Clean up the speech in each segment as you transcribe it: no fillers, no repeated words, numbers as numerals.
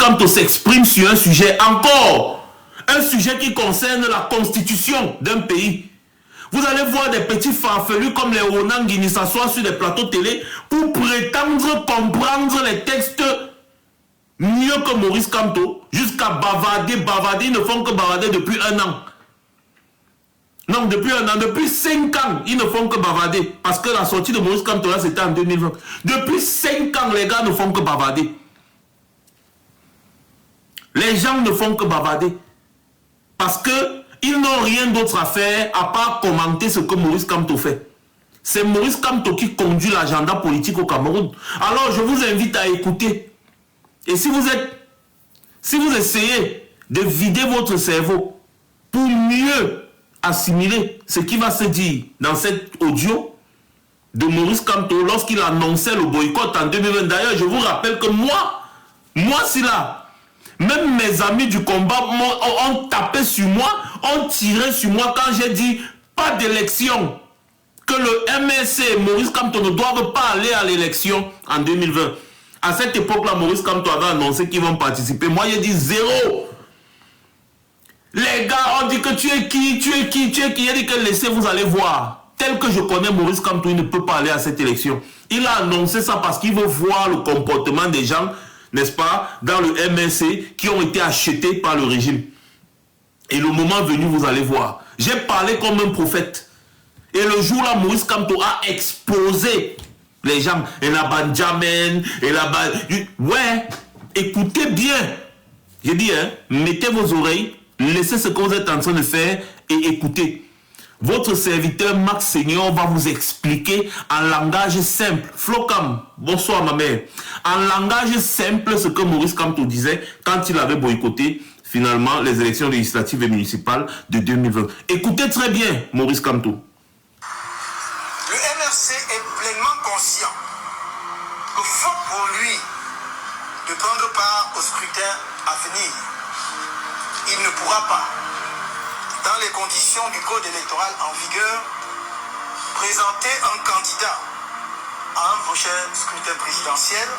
Kamto s'exprime sur un sujet encore, un sujet qui concerne la constitution d'un pays. Vous allez voir des petits farfelus comme les Ronan Guinée s'asseoir sur des plateaux télé pour prétendre comprendre les textes mieux que Maurice Kamto, jusqu'à bavarder. Ils ne font que bavarder depuis un an. Non, depuis un an, depuis 5 ans, ils ne font que bavarder. Parce que la sortie de Maurice Kamto, là, c'était en 2020. Depuis 5 ans, les gars ne font que bavarder. Les gens ne font que bavarder. Parce qu'ils n'ont rien d'autre à faire à part commenter ce que Maurice Kamto fait. C'est Maurice Kamto qui conduit l'agenda politique au Cameroun. Alors, je vous invite à écouter. Et si vous essayez de vider votre cerveau pour mieux assimiler ce qui va se dire dans cet audio de Maurice Kamto lorsqu'il annonçait le boycott en 2020. D'ailleurs, je vous rappelle que moi si là, même mes amis du combat ont tapé sur moi, ont tiré sur moi quand j'ai dit pas d'élection, que le MSC et Maurice Kamto ne doivent pas aller à l'élection en 2020. À cette époque-là, Maurice Kamto avait annoncé qu'ils vont participer. Moi, j'ai dit 0. Les gars, on dit que tu es qui? Il a dit que laissez, vous allez voir. Tel que je connais Maurice Kamto, il ne peut pas aller à cette élection. Il a annoncé ça parce qu'il veut voir le comportement des gens, n'est-ce pas, dans le MSC qui ont été achetés par le régime. Et le moment venu, vous allez voir. J'ai parlé comme un prophète. Et le jour-là, Maurice Kamto a exposé les gens. Et la Benjamin, et la ouais, écoutez bien. J'ai dit, hein, mettez vos oreilles. Laissez ce que vous êtes en train de faire et écoutez. Votre serviteur Max Seigneur va vous expliquer en langage simple. Flocam, bonsoir ma mère. En langage simple ce que Maurice Kamto disait quand il avait boycotté finalement les élections législatives et municipales de 2020. Écoutez très bien Maurice Kamto. Le MRC est pleinement conscient que faute pour lui de prendre part au scrutin à venir, il ne pourra pas, dans les conditions du code électoral en vigueur, présenter un candidat à un prochain scrutin présidentiel,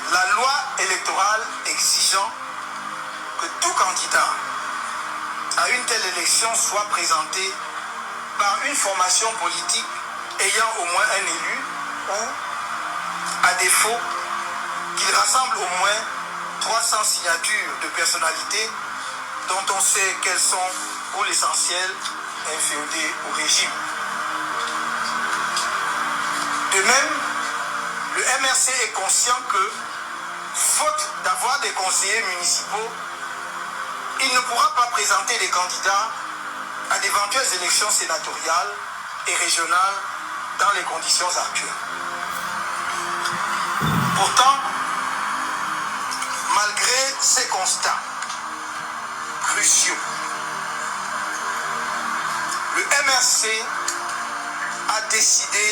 la loi électorale exigeant que tout candidat à une telle élection soit présenté par une formation politique ayant au moins un élu ou, à défaut, qu'il rassemble au moins 300 signatures de personnalités dont on sait qu'elles sont, pour l'essentiel, inféodées au régime. De même, le MRC est conscient que, faute d'avoir des conseillers municipaux, il ne pourra pas présenter des candidats à d'éventuelles élections sénatoriales et régionales dans les conditions actuelles. Pourtant, malgré ces constats cruciaux, le MRC a décidé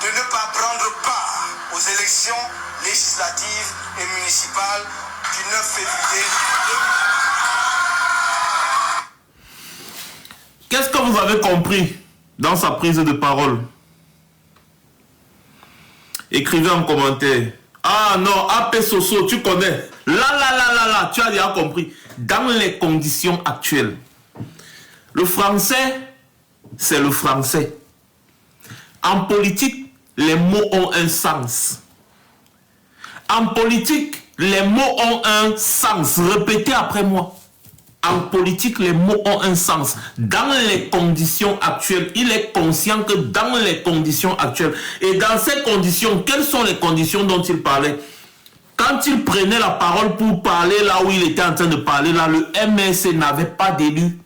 de ne pas prendre part aux élections législatives et municipales du 9 février 2020. Qu'est-ce que vous avez compris dans sa prise de parole? Écrivez en commentaire. Ah non, AP Soso, tu connais. Là, tu as déjà compris. Dans les conditions actuelles, le français, c'est le français. En politique, les mots ont un sens. En politique, les mots ont un sens. Répétez après moi. En politique, les mots ont un sens. Dans les conditions actuelles, il est conscient que dans les conditions actuelles, et dans ces conditions, quelles sont les conditions dont il parlait? Quand il prenait la parole pour parler là où il était en train de parler, là, le MSC n'avait pas d'élu.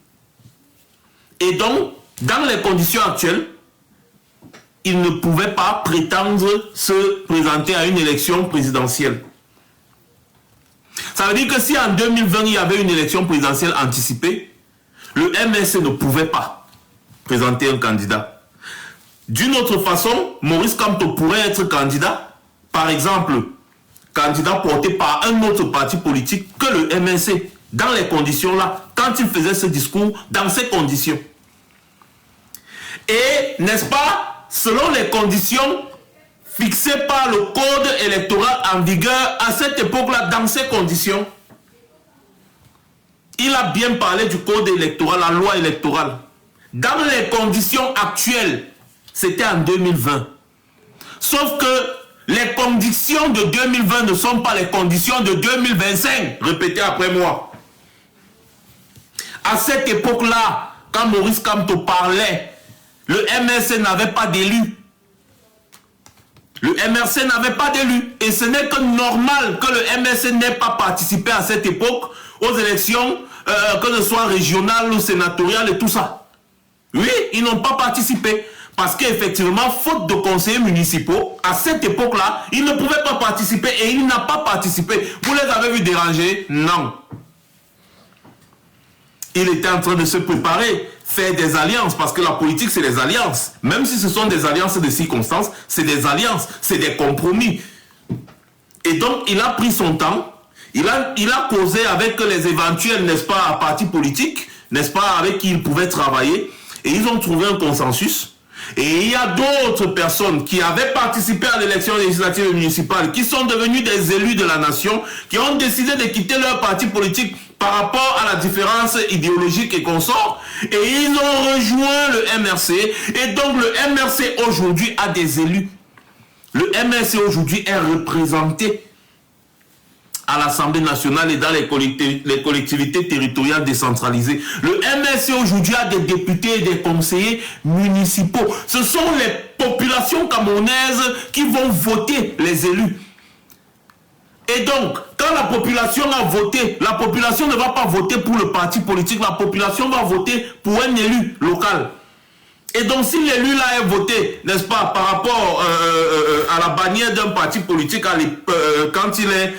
Et donc, dans les conditions actuelles, il ne pouvait pas prétendre se présenter à une élection présidentielle. Ça veut dire que si en 2020, il y avait une élection présidentielle anticipée, le MSC ne pouvait pas présenter un candidat. D'une autre façon, Maurice Kamto pourrait être candidat, par exemple, candidat porté par un autre parti politique que le MSC, dans les conditions-là, quand il faisait ce discours, dans ces conditions. Et, n'est-ce pas, selon les conditions fixé par le code électoral en vigueur à cette époque-là, dans ces conditions. Il a bien parlé du code électoral, la loi électorale. Dans les conditions actuelles, c'était en 2020. Sauf que les conditions de 2020 ne sont pas les conditions de 2025. Répétez après moi. À cette époque-là, quand Maurice Kamto parlait, le MRC n'avait pas d'élu. Le MRC n'avait pas d'élu. Et ce n'est que normal que le MRC n'ait pas participé à cette époque aux élections, que ce soit régionales ou sénatoriales et tout ça. Oui, ils n'ont pas participé. Parce qu'effectivement, faute de conseillers municipaux, à cette époque-là, ils ne pouvaient pas participer et il n'a pas participé. Vous les avez vus déranger? Non. Il était en train de se préparer, faire des alliances, parce que la politique, c'est des alliances. Même si ce sont des alliances de circonstances, c'est des alliances, c'est des compromis. Et donc, il a pris son temps, il a causé avec les éventuels, n'est-ce pas, partis politiques, n'est-ce pas, avec qui il pouvait travailler, et ils ont trouvé un consensus. Et il y a d'autres personnes qui avaient participé à l'élection législative et municipale, qui sont devenus des élus de la nation, qui ont décidé de quitter leur parti politique par rapport à la différence idéologique et consort, et ils ont rejoint le MRC, et donc le MRC aujourd'hui a des élus. Le MRC aujourd'hui est représenté à l'Assemblée nationale et dans les collectivités territoriales décentralisées. Le MRC aujourd'hui a des députés et des conseillers municipaux. Ce sont les populations camerounaises qui vont voter les élus. Et donc, quand la population a voté, la population ne va pas voter pour le parti politique, la population va voter pour un élu local. Et donc, si l'élu là est voté, n'est-ce pas, par rapport à la bannière d'un parti politique quand il est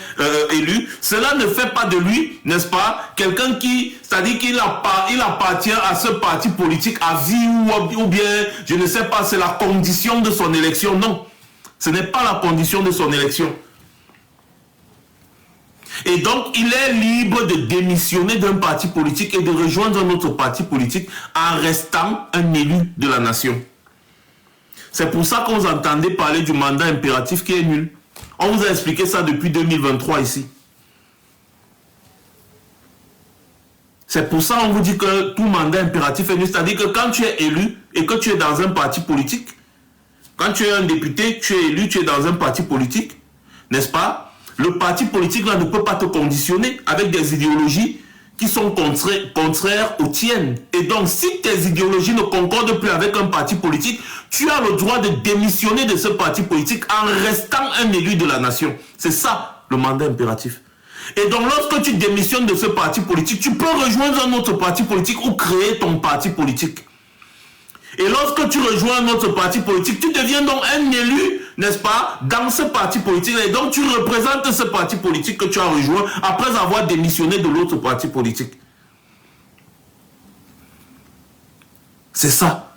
élu, cela ne fait pas de lui, n'est-ce pas, quelqu'un qui, c'est-à-dire qu'il appartient à ce parti politique à vie ou bien, je ne sais pas, c'est la condition de son élection. Non, ce n'est pas la condition de son élection. Et donc, il est libre de démissionner d'un parti politique et de rejoindre un autre parti politique en restant un élu de la nation. C'est pour ça qu'on vous entendait parler du mandat impératif qui est nul. On vous a expliqué ça depuis 2023 ici. C'est pour ça qu'on vous dit que tout mandat impératif est nul. C'est-à-dire que quand tu es élu et que tu es dans un parti politique, quand tu es un député, tu es élu, tu es dans un parti politique, n'est-ce pas? Le parti politique là ne peut pas te conditionner avec des idéologies qui sont contraires aux tiennes. Et donc, si tes idéologies ne concordent plus avec un parti politique, tu as le droit de démissionner de ce parti politique en restant un élu de la nation. C'est ça, le mandat impératif. Et donc, lorsque tu démissionnes de ce parti politique, tu peux rejoindre un autre parti politique ou créer ton parti politique. Et lorsque tu rejoins un autre parti politique, tu deviens donc un élu, n'est-ce pas, dans ce parti politique. Et donc, tu représentes ce parti politique que tu as rejoint après avoir démissionné de l'autre parti politique. C'est ça.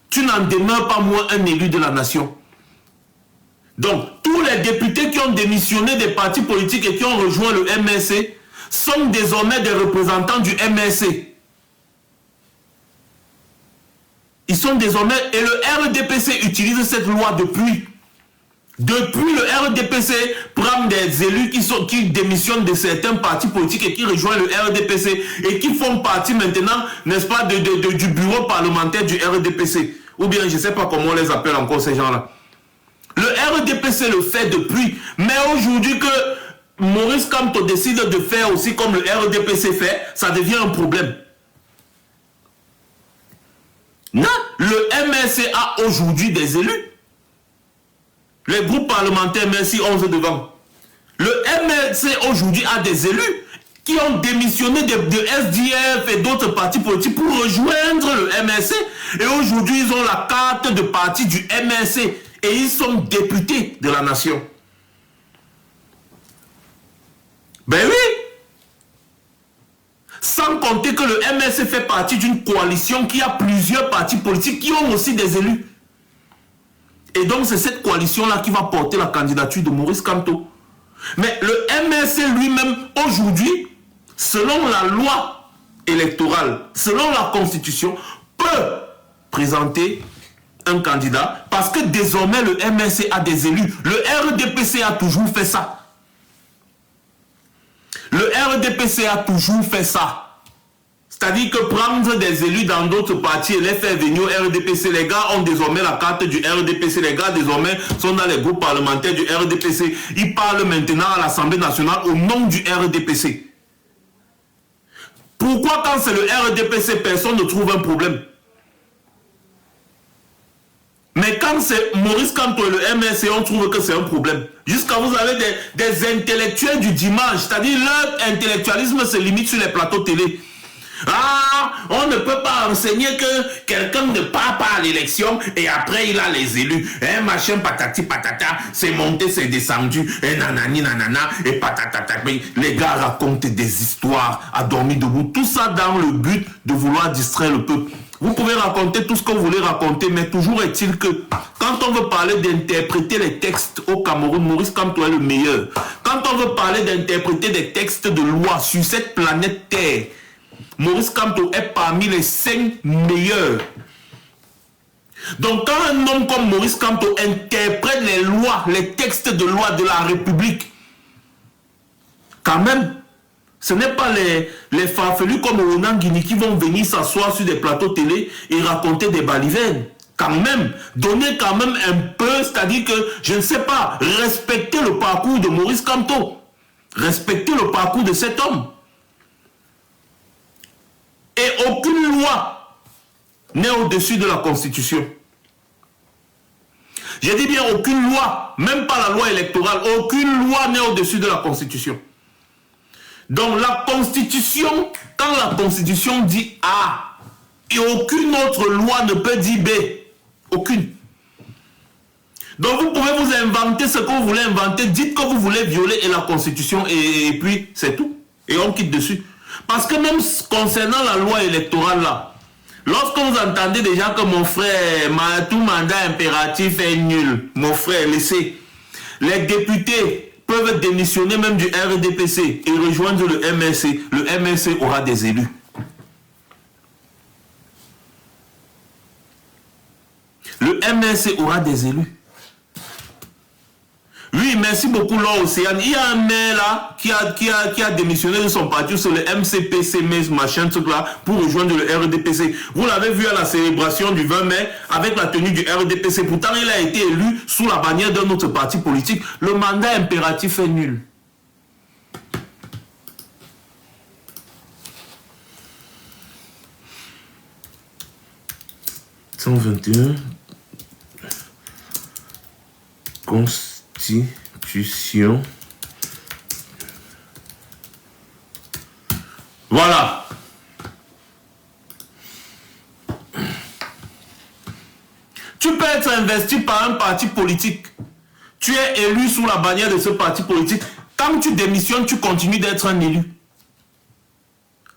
Tu n'en demeures pas moins un élu de la nation. Donc, tous les députés qui ont démissionné des partis politiques et qui ont rejoint le MRC sont désormais des représentants du MRC. Ils sont désormais, et le RDPC utilise cette loi depuis. Depuis, le RDPC prend des élus qui démissionnent de certains partis politiques et qui rejoignent le RDPC et qui font partie maintenant, n'est-ce pas, du bureau parlementaire du RDPC. Ou bien, je ne sais pas comment on les appelle encore ces gens-là. Le RDPC le fait depuis. Mais aujourd'hui que Maurice Kamto décide de faire aussi comme le RDPC fait, ça devient un problème. Non, le MRC a aujourd'hui des élus. Les groupes parlementaires, merci 11 devant. Le MRC aujourd'hui a des élus qui ont démissionné de SDF et d'autres partis politiques pour rejoindre le MRC. Et aujourd'hui, ils ont la carte de parti du MRC. Et ils sont députés de la nation. Ben oui. Sans compter que le MRC fait partie d'une coalition qui a plusieurs partis politiques qui ont aussi des élus. Et donc c'est cette coalition-là qui va porter la candidature de Maurice Kamto. Mais le MRC lui-même, aujourd'hui, selon la loi électorale, selon la constitution, peut présenter un candidat, parce que désormais le MRC a des élus. Le RDPC a toujours fait ça. Le RDPC a toujours fait ça. C'est-à-dire que prendre des élus dans d'autres partis et les faire venir au RDPC, les gars ont désormais la carte du RDPC, les gars désormais sont dans les groupes parlementaires du RDPC. Ils parlent maintenant à l'Assemblée nationale au nom du RDPC. Pourquoi quand c'est le RDPC, personne ne trouve un problème? Mais quand c'est Maurice Kamto et le MRC, on trouve que c'est un problème. Jusqu'à vous avez des intellectuels du dimanche, c'est-à-dire leur intellectualisme se limite sur les plateaux télé. Ah, on ne peut pas enseigner que quelqu'un ne part pas à l'élection et après il a les élus. Un machin patati patata, c'est monté, c'est descendu, et nanani nanana, et patatata. Les gars racontent des histoires à dormir debout. Tout ça dans le but de vouloir distraire le peuple. Vous pouvez raconter tout ce que vous voulez raconter, mais toujours est-il que quand on veut parler d'interpréter les textes au Cameroun, Maurice Kamto est le meilleur. Quand on veut parler d'interpréter des textes de loi sur cette planète Terre, Maurice Kamto est parmi les 5 meilleurs. Donc quand un homme comme Maurice Kamto interprète les lois, les textes de loi de la République, quand même, ce n'est pas les farfelus comme Ronan Guini qui vont venir s'asseoir sur des plateaux télé et raconter des balivernes. Quand même, donner quand même un peu, c'est-à-dire que, je ne sais pas, respecter le parcours de Maurice Kamto. Respecter le parcours de cet homme. Et aucune loi n'est au-dessus de la Constitution. J'ai dit bien aucune loi, même pas la loi électorale, aucune loi n'est au-dessus de la Constitution. Donc la Constitution, quand la Constitution dit A, et aucune autre loi ne peut dire B, aucune. Donc vous pouvez vous inventer ce que vous voulez inventer, dites que vous voulez violer la Constitution et puis c'est tout. Et on quitte dessus. Parce que même concernant la loi électorale là, lorsque vous entendez déjà que mon frère, tout mandat impératif est nul, mon frère, laissez, les députés peuvent démissionner même du RDPC et rejoindre le MRC. Le MRC aura des élus. Le MRC aura des élus. Oui, merci beaucoup, Laure Océane. Il y a un maire là qui a démissionné de son parti sur le MCPC, machin, truc là, pour rejoindre le RDPC. Vous l'avez vu à la célébration du 20 mai avec la tenue du RDPC. Pourtant, il a été élu sous la bannière d'un autre parti politique. Le mandat impératif est nul. « 121 Constitution. Voilà. Tu peux être investi par un parti politique. Tu es élu sous la bannière de ce parti politique. Quand tu démissionnes, tu continues d'être un élu.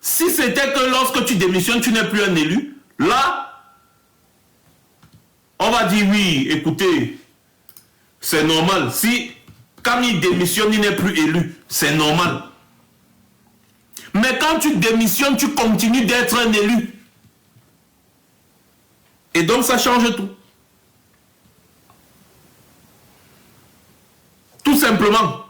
Si c'était que lorsque tu démissionnes, tu n'es plus un élu, là, on va dire oui, écoutez, c'est normal. Si, quand il démissionne, il n'est plus élu. C'est normal. Mais quand tu démissionnes, tu continues d'être un élu. Et donc, ça change tout. Tout simplement.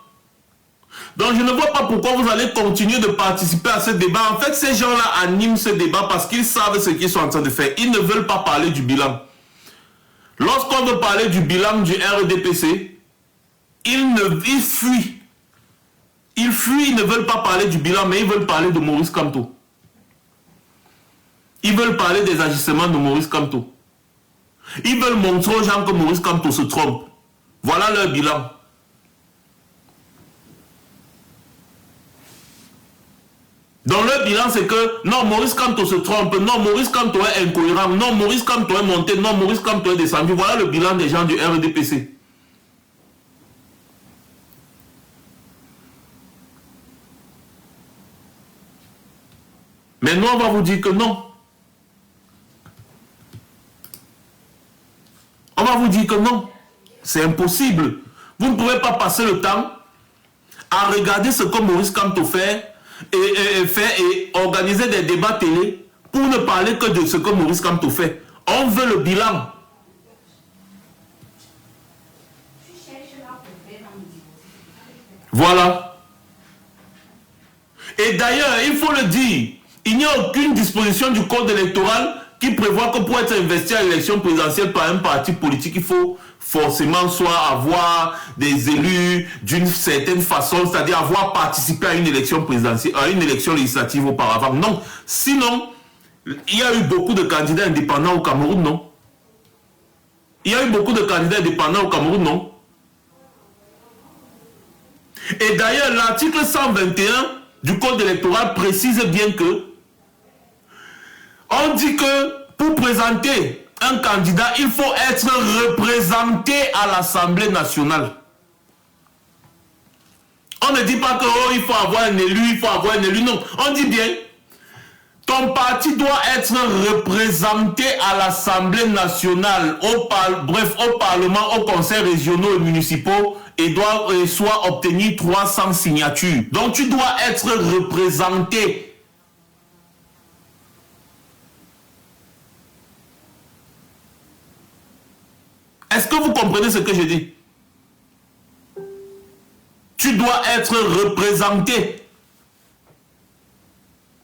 Donc, je ne vois pas pourquoi vous allez continuer de participer à ce débat. En fait, ces gens-là animent ce débat parce qu'ils savent ce qu'ils sont en train de faire. Ils ne veulent pas parler du bilan. Lorsqu'on veut parler du bilan du RDPC, ils fuient. Ils fuient, ils ne veulent pas parler du bilan, mais ils veulent parler de Maurice Kamto. Ils veulent parler des agissements de Maurice Kamto. Ils veulent montrer aux gens que Maurice Kamto se trompe. Voilà leur bilan. Donc leur bilan c'est que non, Maurice Kamto se trompe, non, Maurice Kamto est incohérent, non, Maurice Kamto est monté, non, Maurice Kamto est descendu. Voilà le bilan des gens du RDPC. Mais nous on va vous dire que non. On va vous dire que non. C'est impossible. Vous ne pouvez pas passer le temps à regarder ce que Maurice Kamto fait et organiser des débats télé pour ne parler que de ce que Maurice Kamto fait. On veut le bilan. Voilà. Et d'ailleurs, il faut le dire, il n'y a aucune disposition du code électoral qui prévoit que pour être investi à l'élection présidentielle par un parti politique, il faut forcément soit avoir des élus d'une certaine façon, c'est-à-dire avoir participé à une élection présidentielle, à une élection législative auparavant. Non. Sinon, il y a eu beaucoup de candidats indépendants au Cameroun, non? Il y a eu beaucoup de candidats indépendants au Cameroun, non? Et d'ailleurs, l'article 121 du code électoral précise bien que on dit que pour présenter un candidat, il faut être représenté à l'Assemblée nationale. On ne dit pas que oh, il faut avoir un élu, il faut avoir un élu. Non, on dit bien, ton parti doit être représenté à l'Assemblée nationale, au Parlement, aux conseils régionaux et municipaux et doit soit obtenir 300 signatures. Donc tu dois être représenté. Est-ce que vous comprenez ce que je dis? Tu dois être représenté.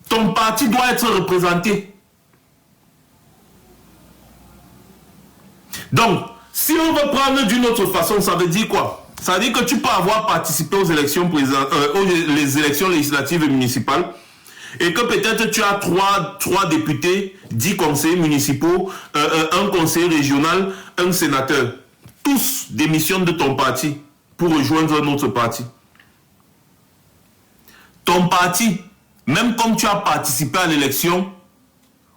Ton parti doit être représenté. Donc, si on veut prendre d'une autre façon, ça veut dire quoi? Ça veut dire que tu peux avoir participé aux élections, les élections législatives et municipales et que peut-être tu as 3 députés, 10 conseillers municipaux, un conseiller régional, un sénateur. Tous démissionnent de ton parti pour rejoindre un autre parti. Ton parti, même comme tu as participé à l'élection,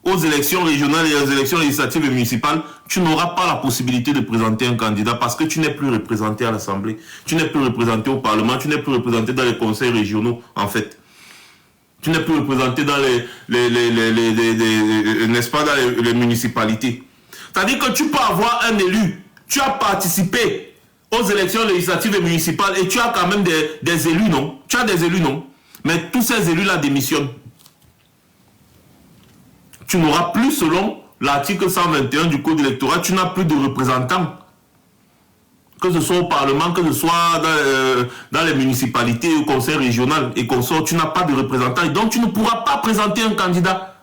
aux élections régionales et aux élections législatives et municipales, tu n'auras pas la possibilité de présenter un candidat parce que tu n'es plus représenté à l'Assemblée, tu n'es plus représenté au Parlement, tu n'es plus représenté dans les conseils régionaux, en fait. Tu n'es plus représenté dans n'est-ce pas, dans les municipalités. C'est-à-dire que tu peux avoir un élu, tu as participé aux élections législatives et municipales et tu as quand même des élus, non? Tu as des élus, non? Mais tous ces élus-là démissionnent. Tu n'auras plus, selon l'article 121 du code électoral, tu n'as plus de représentants. Que ce soit au Parlement, que ce soit dans les municipalités, au conseil régional et consorts, tu n'as pas de représentants. Et donc, tu ne pourras pas présenter un candidat.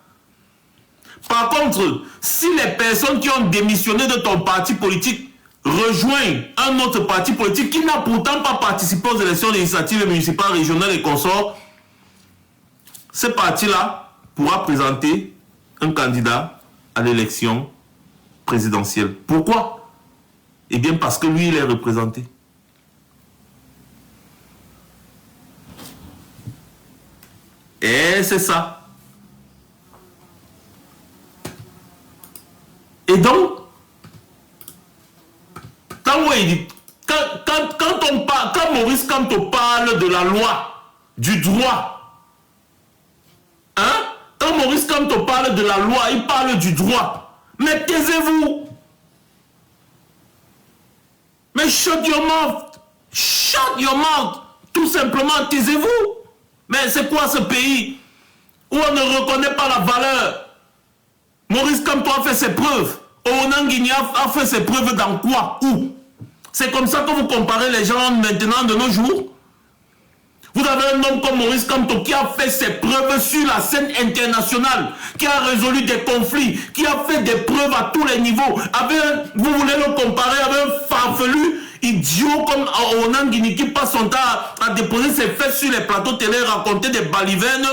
Par contre, si les personnes qui ont démissionné de ton parti politique rejoignent un autre parti politique qui n'a pourtant pas participé aux élections législatives, municipales, régionales et consorts, ce parti-là pourra présenter un candidat à l'élection présidentielle. Pourquoi? Eh bien parce que lui, il est représenté. Et c'est ça. Et donc, quand Maurice Kamto parle de la loi, du droit, hein? Quand Maurice Kamto parle de la loi, il parle du droit. Mais taisez-vous. Mais shut your mouth. Shut your mouth. Tout simplement, taisez-vous. Mais c'est quoi ce pays où on ne reconnaît pas la valeur? Maurice Kamto a fait ses preuves. Onan Guigny a fait ses preuves dans quoi? Où? C'est comme ça que vous comparez les gens maintenant de nos jours? Vous avez un homme comme Maurice Kamto qui a fait ses preuves sur la scène internationale, qui a résolu des conflits, qui a fait des preuves à tous les niveaux. Vous voulez le comparer avec un farfelu idiot comme Onan Guigny qui passe son temps à déposer ses fesses sur les plateaux télé, raconter des balivernes.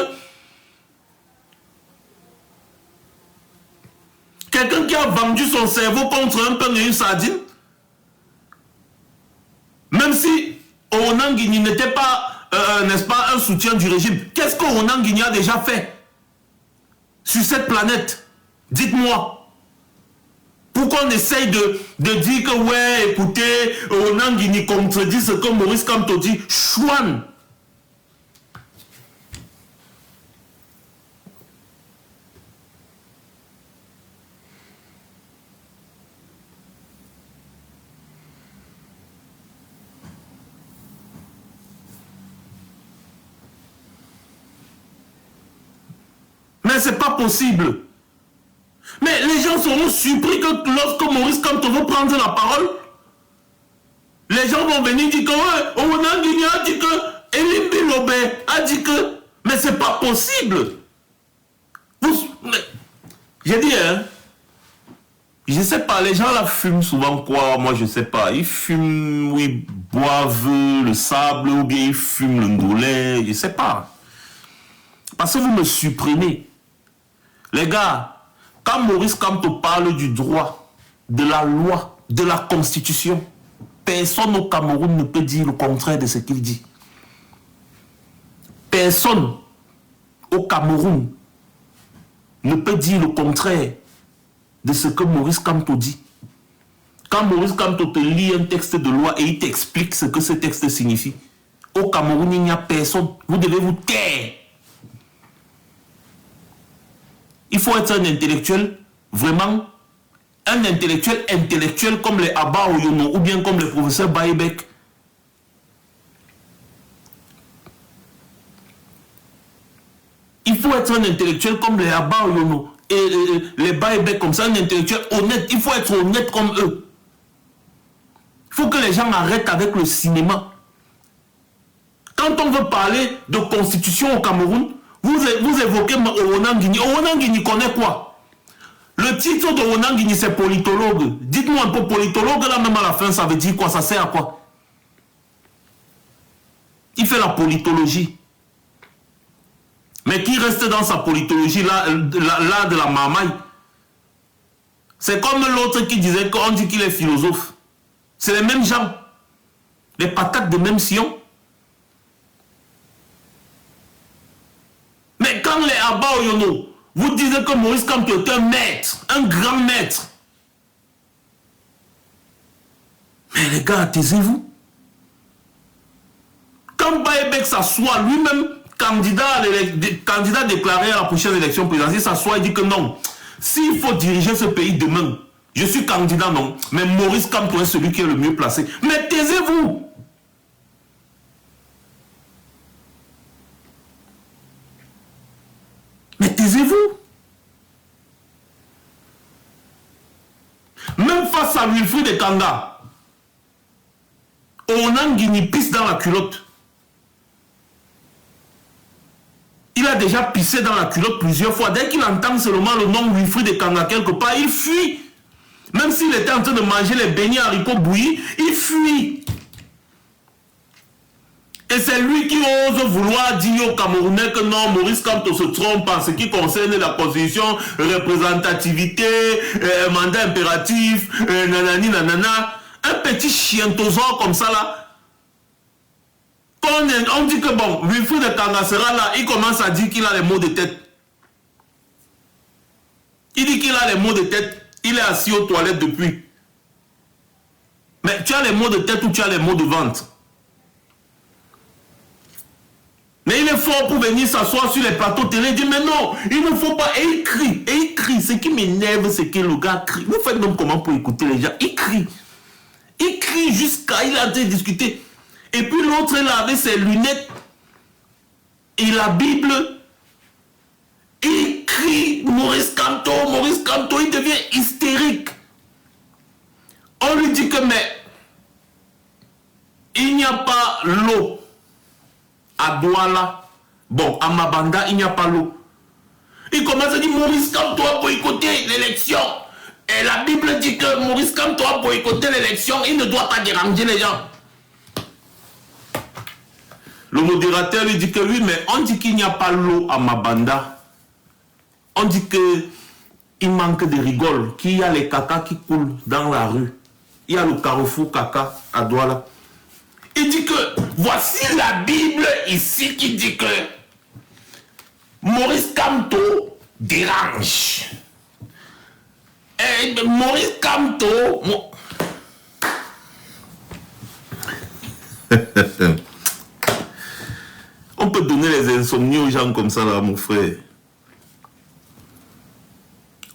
Quelqu'un qui a vendu son cerveau contre un pain et une sardine. Même si Onan Guigny n'était pas n'est-ce pas, un soutien du régime. Qu'est-ce qu'Onan Guigny a déjà fait sur cette planète? Dites-moi. Pourquoi on essaye de dire que, ouais, écoutez, Onan Guigny contredit ce que Maurice Kamto dit? Chouane. Mais c'est pas possible. Mais les gens seront surpris que lorsque Maurice Kamto veut prendre la parole, Les gens vont venir dire que Owona Guigny a dit que Elimbi Lobe a dit que... Mais c'est pas possible. J'ai dit, hein, je sais pas, les gens là fument souvent quoi, moi je sais pas. Ils fument, ou ils boivent le sable, ou bien ils fument le ndolé, je sais pas. Parce que vous me supprimez. Les gars, quand Maurice Kamto parle du droit, de la loi, de la constitution, personne au Cameroun ne peut dire le contraire de ce qu'il dit. Personne au Cameroun ne peut dire le contraire de ce que Maurice Kamto dit. Quand Maurice Kamto te lit un texte de loi et il t'explique ce que ce texte signifie, au Cameroun, il n'y a personne. Vous devez vous taire. Il faut être un intellectuel, vraiment, un intellectuel comme les Abba Oyono ou bien comme le professeur Baïbek. Il faut être un intellectuel comme les Abba Oyono et les Baïbek comme ça, un intellectuel honnête. Il faut être honnête comme eux. Il faut que les gens arrêtent avec le cinéma. Quand on veut parler de constitution au Cameroun, vous évoquez Owona Guigny. Owona Guigny connaît quoi? Le titre de Owona Guigny, c'est politologue. Dites-moi un peu, politologue, là même à la fin, ça veut dire quoi? Ça sert à quoi? Il fait la politologie. Mais qui reste dans sa politologie, là de la marmaille? C'est comme l'autre qui disait qu'on dit qu'il est philosophe. C'est les mêmes gens. Les patates de même sillon. Mais quand les Abba Oyono vous disent que Maurice Kamto est un maître, un grand maître. Mais les gars, taisez-vous. Quand Baïbek s'assoit, lui-même, candidat déclaré à la prochaine élection présidentielle, s'assoit et dit que non, s'il faut diriger ce pays demain, je suis candidat, non, mais Maurice Kamto est celui qui est le mieux placé. Mais taisez-vous. Mais taisez-vous. Même face à Wilfried Ekanga, Owona Guigny pisse dans la culotte. Il a déjà pissé dans la culotte plusieurs fois. Dès qu'il entend seulement le nom Wilfried Ekanga quelque part, il fuit. Même s'il était en train de manger les beignets haricots bouillis, il fuit. Et c'est lui qui ose vouloir dire aux Camerounais que non, Maurice Kamto se trompe en ce qui concerne la constitution, représentativité, mandat impératif, nanani nanana. Un petit chientosaure comme ça là. On dit que bon, Wilfried Ekanga sera là, il commence à dire qu'il a les maux de tête. Il dit qu'il a les maux de tête, il est assis aux toilettes depuis. Mais tu as les maux de tête ou tu as les maux de ventre? Mais il est fort pour venir s'asseoir sur les plateaux télé et dire mais non, il ne faut pas. Et il crie, et il crie. Ce qui m'énerve, c'est que le gars crie. Vous faites donc comment pour écouter les gens? Il crie. Il crie jusqu'à... Il a discuté. Et puis l'autre est là avec ses lunettes et la Bible. Il crie Maurice Kamto, il devient hystérique. On lui dit que mais il n'y a pas l'eau. À Douala, bon, à Mabanda, il n'y a pas l'eau. Il commence à dire Maurice Kamto a boycotté l'élection. Et la Bible dit que Maurice Kamto a boycotté l'élection. Il ne doit pas déranger les gens. Le modérateur lui dit que oui, mais on dit qu'il n'y a pas l'eau à Mabanda. On dit qu'il manque de rigole, qu'il y a les caca qui coulent dans la rue. Il y a le carrefour caca à Douala. Il dit que voici la Bible ici qui dit que Maurice Kamto dérange. Et Maurice Kamto... On peut donner les insomnies aux gens comme ça là, mon frère.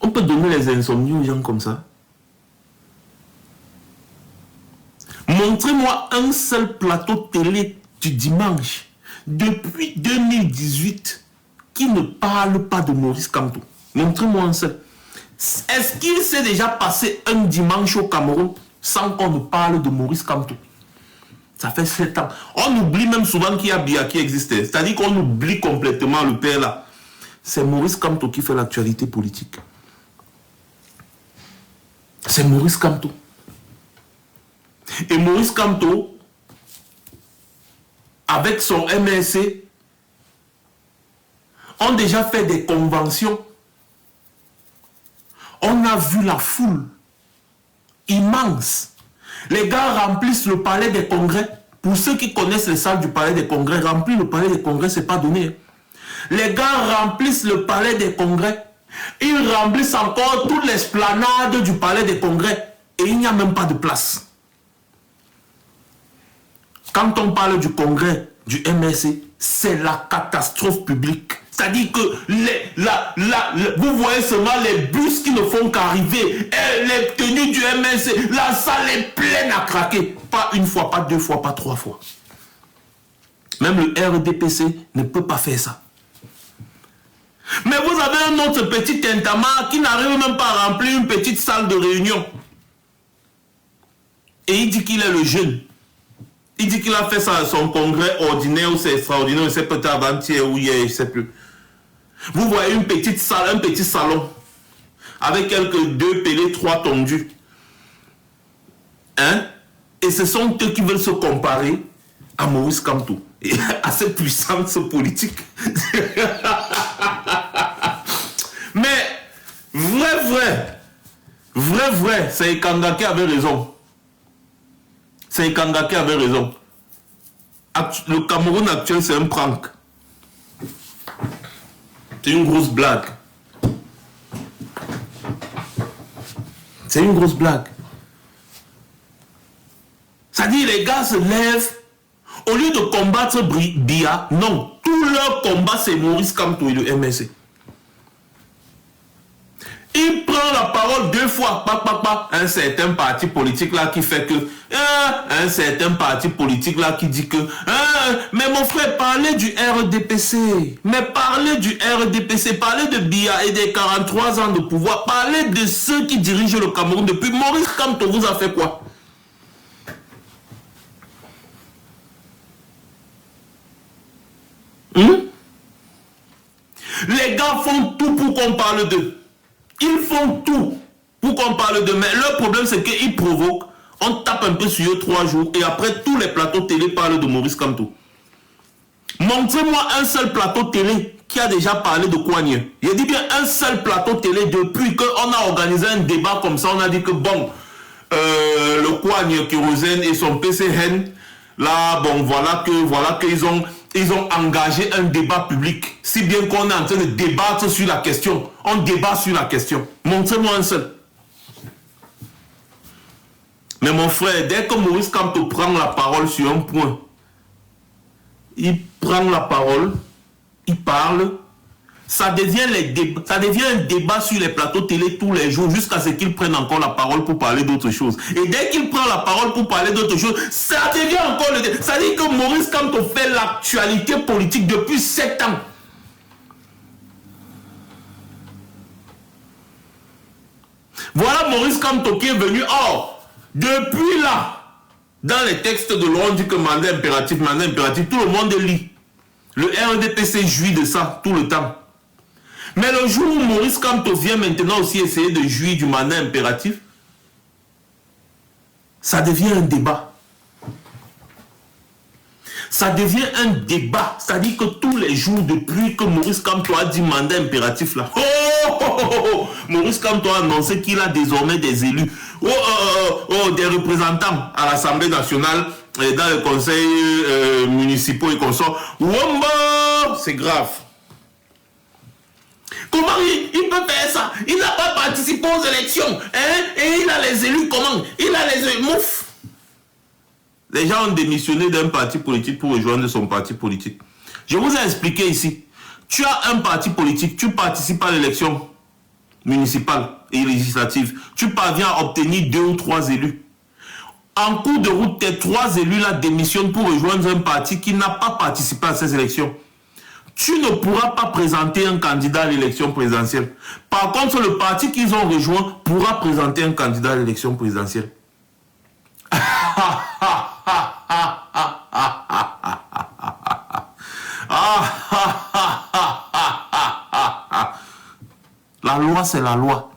On peut donner les insomnies aux gens comme ça. Montrez-moi un seul plateau télé du dimanche depuis 2018 qui ne parle pas de Maurice Kamto. Montrez-moi un seul. Est-ce qu'il s'est déjà passé un dimanche au Cameroun sans qu'on ne parle de Maurice Kamto? Ça fait 7 ans. On oublie même souvent qu'il y a BIA qui existait. C'est-à-dire qu'on oublie complètement le père là. C'est Maurice Kamto qui fait l'actualité politique. C'est Maurice Kamto. Et Maurice Kamto, avec son MRC, ont déjà fait des conventions. On a vu la foule immense. Les gars remplissent le palais des congrès. Pour ceux qui connaissent les salles du palais des congrès, remplir le palais des congrès, c'est pas donné. Les gars remplissent le palais des congrès. Ils remplissent encore toute l'esplanade du palais des congrès. Et il n'y a même pas de place. Quand on parle du congrès du MRC, c'est la catastrophe publique. C'est-à-dire que vous voyez seulement les bus qui ne font qu'arriver. Les tenues du MRC, la salle est pleine à craquer. Pas une fois, pas deux fois, pas trois fois. Même le RDPC ne peut pas faire ça. Mais vous avez un autre petit tintamarre qui n'arrive même pas à remplir une petite salle de réunion. Et il dit qu'il est le jeune. Il dit qu'il a fait ça à son congrès ordinaire ou c'est extraordinaire, c'est peut-être avant-hier ou hier, je ne sais plus. Vous voyez une petite salle, un petit salon, avec quelques 2 pélés, 3 tondus. Hein? Et ce sont eux qui veulent se comparer à Maurice Kamto, et à cette puissance politique. Mais, vrai, c'est Kanga qui avait raison. C'est Kanga qui avait raison. Le Cameroun actuel, c'est un prank. C'est une grosse blague. C'est une grosse blague. Ça dit, les gars se lèvent. Au lieu de combattre BIA, non. Tout leur combat, c'est Maurice Kamto et le MRC. Il prend la parole 2 fois, un certain parti politique là qui fait que, un certain parti politique là qui dit que, mais mon frère, parlez du RDPC, mais parlez du RDPC, parlez de BIA et des 43 ans de pouvoir, parlez de ceux qui dirigent le Cameroun depuis. Maurice Kamto vous a fait quoi? Les gars font tout pour qu'on parle d'eux. Ils font tout pour qu'on parle d'eux. Mais leur problème, c'est qu'ils provoquent. On tape un peu sur eux 3 jours. Et après, tous les plateaux télé parlent de Maurice Kamto. Montrez-moi un seul plateau télé qui a déjà parlé de Kouagne. Je dis bien un seul plateau télé depuis qu'on a organisé un débat comme ça. On a dit que bon, le Kouagne Kérosène et son PCN, là, bon, voilà qu'ils ont engagé un débat public. Si bien qu'on est en train de débattre sur la question. On débat sur la question. Montrez-moi un seul. Mais mon frère, dès que Maurice Kamto prend la parole sur un point, il prend la parole, il parle, ça devient un débat sur les plateaux télé tous les jours jusqu'à ce qu'il prenne encore la parole pour parler d'autres choses. Et dès qu'il prend la parole pour parler d'autres choses, ça devient encore le débat. Ça dit que Maurice Kamto fait l'actualité politique depuis 7 ans. Voilà Maurice Kamto qui est venu. Or, depuis là, dans les textes de loi, on dit que mandat impératif, tout le monde lit. Le RDPC jouit de ça tout le temps. Mais le jour où Maurice Kamto vient maintenant aussi essayer de jouir du mandat impératif, ça devient un débat. Ça devient un débat. C'est-à-dire que tous les jours, depuis que Maurice Kamto a dit mandat impératif là, Maurice Kamto a annoncé qu'il a désormais des élus, des représentants à l'Assemblée nationale, et dans les conseils municipaux et consorts. C'est grave. Comment il peut faire ça? Il n'a pas participé aux élections. Hein? Et il a les élus comment? Il a les élus. Mouf. Les gens ont démissionné d'un parti politique pour rejoindre son parti politique. Je vous ai expliqué ici. Tu as un parti politique, tu participes à l'élection municipale et législative. Tu parviens à obtenir 2 ou 3 élus. En cours de route, tes 3 élus-là démissionnent pour rejoindre un parti qui n'a pas participé à ces élections. Tu ne pourras pas présenter un candidat à l'élection présidentielle. Par contre, le parti qu'ils ont rejoint pourra présenter un candidat à l'élection présidentielle. loi, c'est la loi.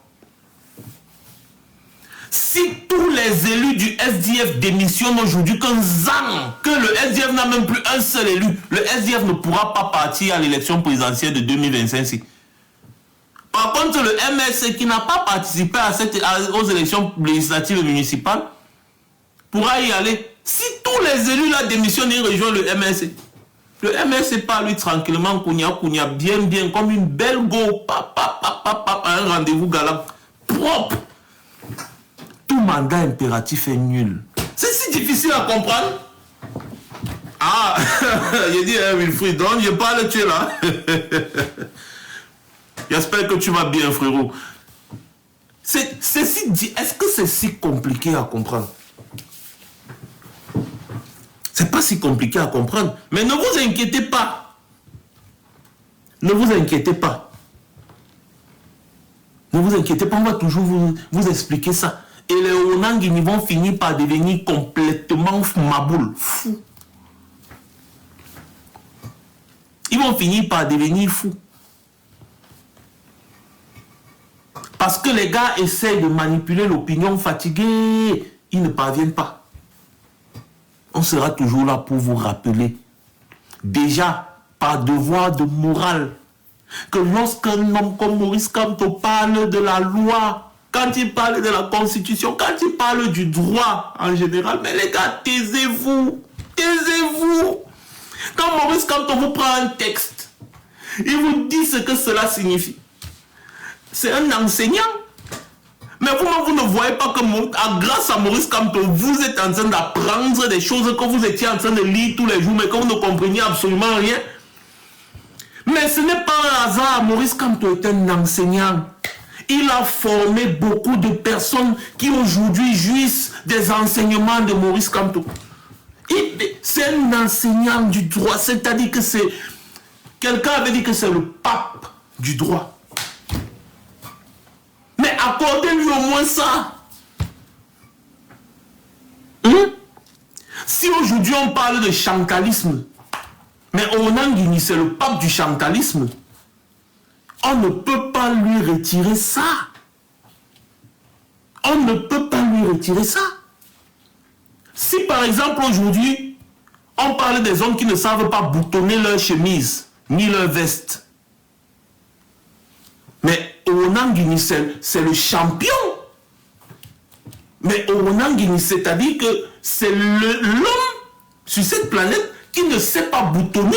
Si tous les élus du SDF démissionnent aujourd'hui que le SDF n'a même plus un seul élu, le SDF ne pourra pas partir à l'élection présidentielle de 2025. Par contre, le MSC qui n'a pas participé aux élections législatives et municipales pourra y aller. Si tous les élus là démissionnent et rejoignent le MSC, le MSC part lui tranquillement, kounia, bien, comme une belle go, un rendez-vous galant propre. Tout mandat impératif est nul. C'est si difficile à comprendre. Ah, j'ai dit, Wilfried, donc je parle, tu es là. J'espère que tu vas bien, frérot. Est-ce que c'est si compliqué à comprendre? C'est pas si compliqué à comprendre. Mais ne vous inquiétez pas. Ne vous inquiétez pas. Ne vous inquiétez pas, on va toujours vous expliquer ça. Et les Onangini vont finir par devenir complètement maboules, fous. Ils vont finir par devenir fous. Parce que les gars essayent de manipuler l'opinion fatiguée. Ils ne parviennent pas. On sera toujours là pour vous rappeler, déjà par devoir de morale, que lorsqu'un homme comme Maurice Kamto parle de la loi, quand il parle de la constitution, quand il parle du droit en général, mais les gars, taisez-vous, taisez-vous. Quand Maurice Kamto vous prend un texte, il vous dit ce que cela signifie. C'est un enseignant. Mais vous ne voyez pas que grâce à Maurice Kamto, vous êtes en train d'apprendre des choses que vous étiez en train de lire tous les jours, mais que vous ne compreniez absolument rien. Mais ce n'est pas un hasard, Maurice Kamto est un enseignant. Il a formé beaucoup de personnes qui aujourd'hui jouissent des enseignements de Maurice Kamto. C'est un enseignant du droit, c'est-à-dire que c'est... Quelqu'un avait dit que c'est le pape du droit. Mais accordez-lui au moins ça. Si aujourd'hui on parle de chantalisme, mais Onangini c'est le pape du chantalisme, on ne peut pas lui retirer ça. On ne peut pas lui retirer ça. Si par exemple aujourd'hui, on parle des hommes qui ne savent pas boutonner leur chemise, ni leur veste, mais Onangini, c'est le champion. Mais Onangini, c'est-à-dire que c'est l'homme sur cette planète qui ne sait pas boutonner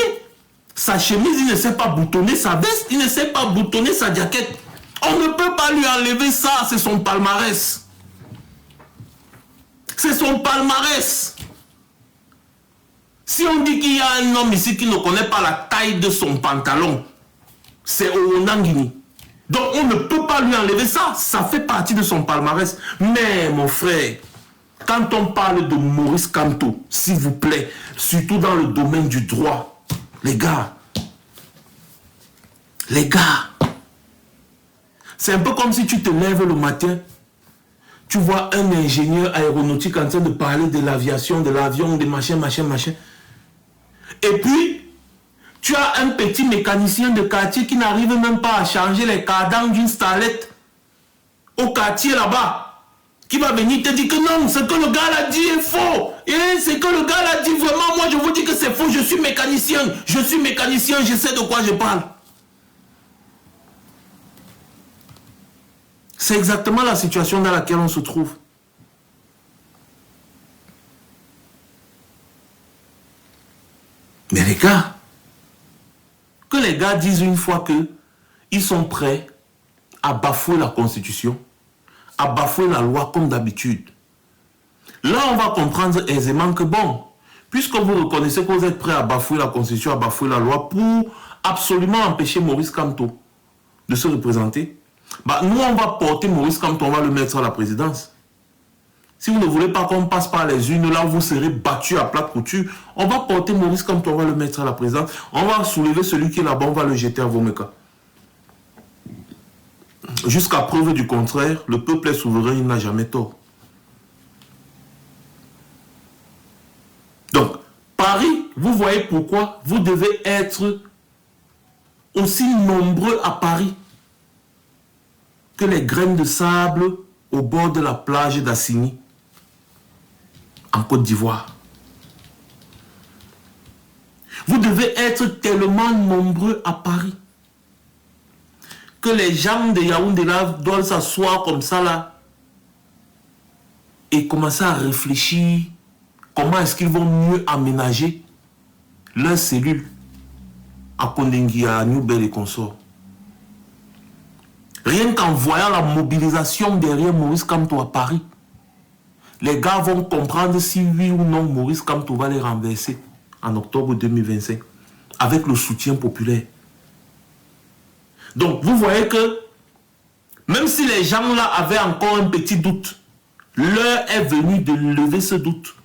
sa chemise, il ne sait pas boutonner sa veste, il ne sait pas boutonner sa jaquette. On ne peut pas lui enlever ça, c'est son palmarès. C'est son palmarès. Si on dit qu'il y a un homme ici qui ne connaît pas la taille de son pantalon, c'est Onangini. Donc on ne peut pas lui enlever ça, ça fait partie de son palmarès. Mais mon frère, quand on parle de Maurice Kamto, s'il vous plaît, surtout dans le domaine du droit, les gars, c'est un peu comme si tu te lèves le matin, tu vois un ingénieur aéronautique en train de parler de l'aviation, de l'avion, des machins. Et puis, tu as un petit mécanicien de quartier qui n'arrive même pas à changer les cardans d'une starlette au quartier là-bas, qui va venir te dire que non, ce que le gars l'a dit est faux. Et ce que le gars l'a dit, vraiment, moi je vous dis que c'est faux, je suis mécanicien, je sais de quoi je parle. C'est exactement la situation dans laquelle on se trouve. Mais les gars, que les gars disent une fois qu'ils sont prêts à bafouer la Constitution, à bafouer la loi comme d'habitude. Là, on va comprendre aisément que bon, puisque vous reconnaissez que vous êtes prêts à bafouer la Constitution, à bafouer la loi pour absolument empêcher Maurice Kamto de se représenter, bah, nous, on va porter Maurice Kamto, on va le mettre à la présidence. Si vous ne voulez pas qu'on passe par les urnes, là où vous serez battu à plat couture, on va porter Maurice Kamto, on va le mettre à la présidence. On va soulever celui qui est là-bas, on va le jeter à Vomeka. Jusqu'à preuve du contraire, le peuple est souverain, il n'a jamais tort. Donc, Paris, vous voyez pourquoi vous devez être aussi nombreux à Paris. que les graines de sable au bord de la plage d'Assini, en Côte d'Ivoire. Vous devez être tellement nombreux à Paris que les gens de Yaoundé là doivent s'asseoir comme ça là et commencer à réfléchir comment est-ce qu'ils vont mieux aménager leurs cellules à Kondengui, à New-Bel et consorts. Rien qu'en voyant la mobilisation derrière Maurice Kamto à Paris, les gars vont comprendre si oui ou non Maurice Kamto va les renverser en octobre 2025 avec le soutien populaire. Donc vous voyez que même si les gens là avaient encore un petit doute, l'heure est venue de lever ce doute.